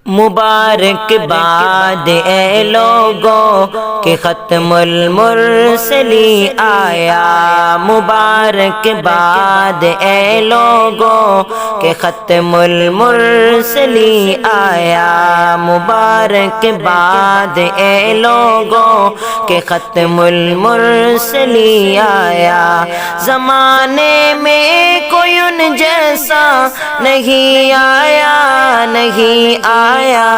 مبارک باد اے لوگوں کہ ختم المرسلی آیا، مبارک باد اے لوگوں کہ ختم المرسلی آیا، مبارک باد اے لوگوں کہ ختم المرسلی آیا۔ زمانے میں کوئی ان جیسا نہیں آیا، نہیں آیا،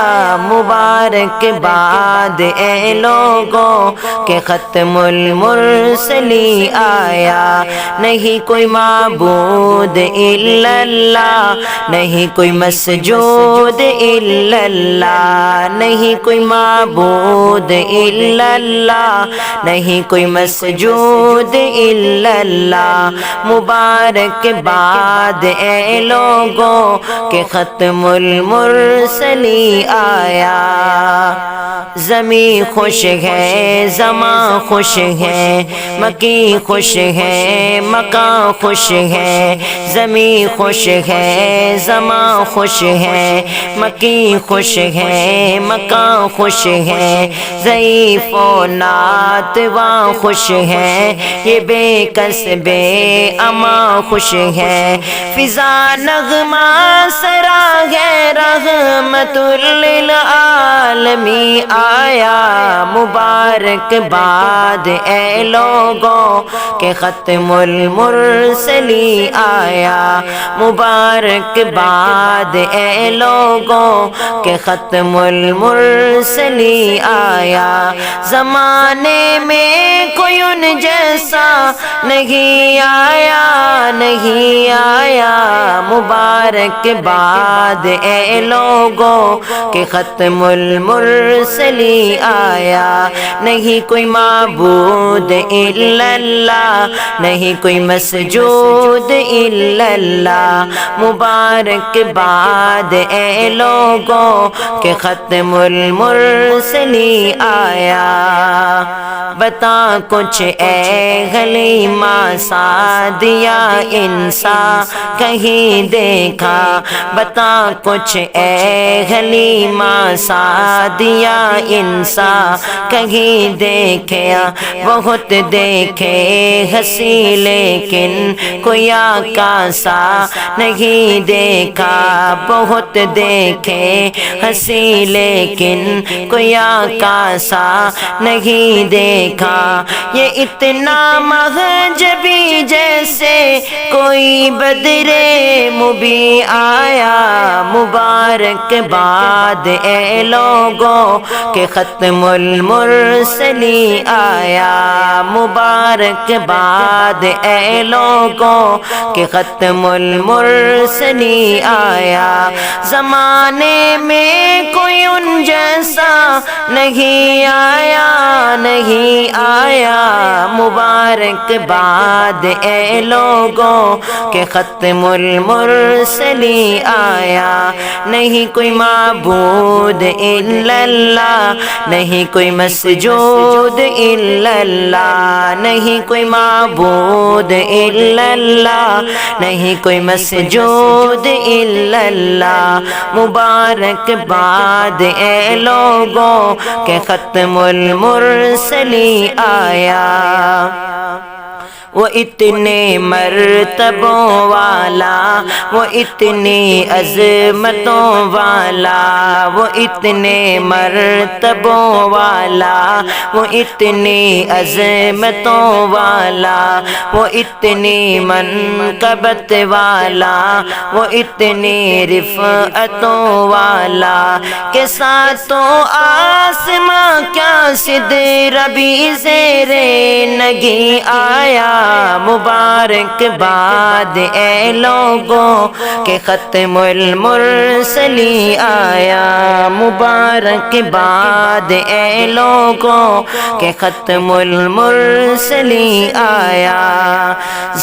مبارک باد اے لوگوں کہ ختم المرسلی آیا۔ نہیں کوئی معبود الا اللہ، نہیں کوئی مسجود الا اللہ، نہیں کوئی معبود الا اللہ، نہیں کوئی مسجود الا اللہ، مبارک باد اے لوگوں کہ ختم المرسلی آیا۔ زمین خوش ہے، زماں خوش ہے، مکی خوش ہے، مکان خوش ہے، زمین خوش ہے، زماں خوش ہے، مکی خوش ہے، مکان خوش ہے، ضعیف و ناتواں خوش ہے، یہ بے کس بے اما خوش ہے، فضا نغمہ سرا ہے، رحمت للعالمین آیا، مبارک باد اے لوگوں کہ ختم المرسلی آیا، مبارک باد اے لوگوں کہ ختم المرسلی آیا۔ زمانے میں کوئی ان جیسا نہیں آیا، نہیں آیا، مبارک باد اے لوگوں کہ ختم المرسلی آیا۔ نہیں کوئی معبود الا اللہ، نہیں کوئی مسجود الا اللہ، مبارک باد اے لوگوں کہ ختم المرسلی آیا۔ بتا کچھ اے حلیمہ سعدیہ انسان کہیں دیکھا، بتا کچھ اے حلیمہ سعدیہ انسان کہیں دیکھا، بہت دیکھے ہنسی لیکن کوئی آقا سا نہیں دیکھا، بہت دیکھے ہنسی لیکن کوئی آقا سا نہیں دیکھا، یہ اتنا مہجبی جیسے کوئی بدر مبین آیا، مبارک باد اے لوگوں کہ ختم المرسلی آیا، مبارک باد اے لوگوں کہ ختم المرسلی آیا۔ زمانے میں کوئی ان جیسا نہیں آیا، نہیں آیا، مبارک باد اے لوگوں کہ ختم المرسلی آیا۔ نہیں کوئی معبود الا اللہ، نہیں کوئی مسجود الا اللہ، نہیں کوئی معبود الا اللہ، نہیں کوئی مسجود الا اللہ، مبارک باد اے لوگوں کہ ختم المرسلی آیا۔ وہ اتنے مرتبوں والا، وہ اتنی عظمتوں والا، وہ اتنے مرتبوں والا، وہ اتنی عظمتوں والا، وہ اتنی منقبت والا، وہ اتنی رفعتوں والا کہ ساتوں آسماں کیا سدرہ بھی زیر نگی آیا، مبارک باد اے لوگوں کہ ختم المرسلی آیا، مبارک باد اے لوگوں کہ ختم المرسلی آیا۔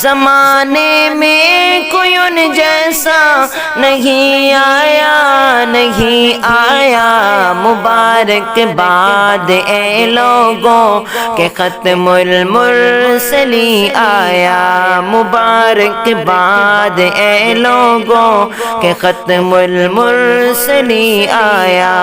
زمانے میں کوئی ان جیسا نہیں آیا، نہیں آیا، مبارک باد اے لوگوں کہ ختم المرسلین آیا، مبارک باد اے لوگوں کہ ختم المرسلین آیا۔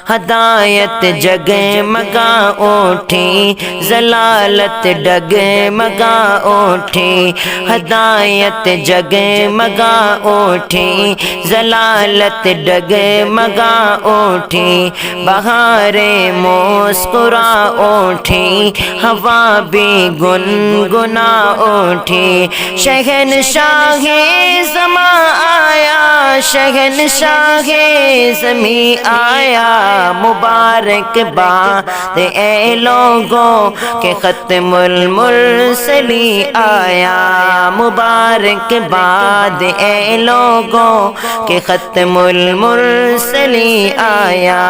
ہدایت جگمگا اٹھی، ضلالت ڈگمگا اٹھی، ہدایت جگمگا اٹھی، ضلالت ڈگمگا اٹھی، بہاریں مسکرا اٹھی، ہوا بھی گنگنا اٹھی، شہنشاہ زماں آیا، شہنشاہ زمیں آیا، مبارک باد اے لوگوں کہ ختم المرسلین آیا، مبارک باد اے لوگوں کہ ختم المرسلین آیا۔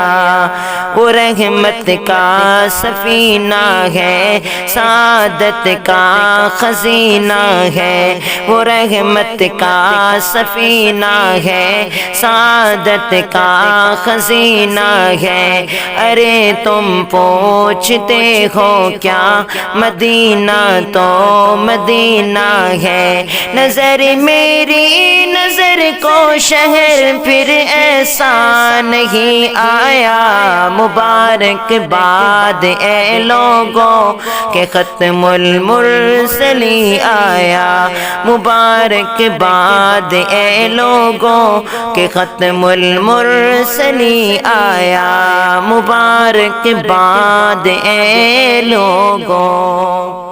وہ رحمت کا سفینہ ہے، سعادت کا خزینہ ہے، وہ رحمت کا سفینہ ہے، سعادت کا خزینہ ہے۔ ارے تم پوچھتے ہو کیا، مدینہ تو مدینہ ہے، نظر میری نظر کو شہر پھر ایسا نہیں آیا، مبارک باد اے لوگوں کہ ختم المرسلین آیا، مبارک باد اے لوگوں کہ ختم المرسلین آیا، مبارک باد اے لوگوں۔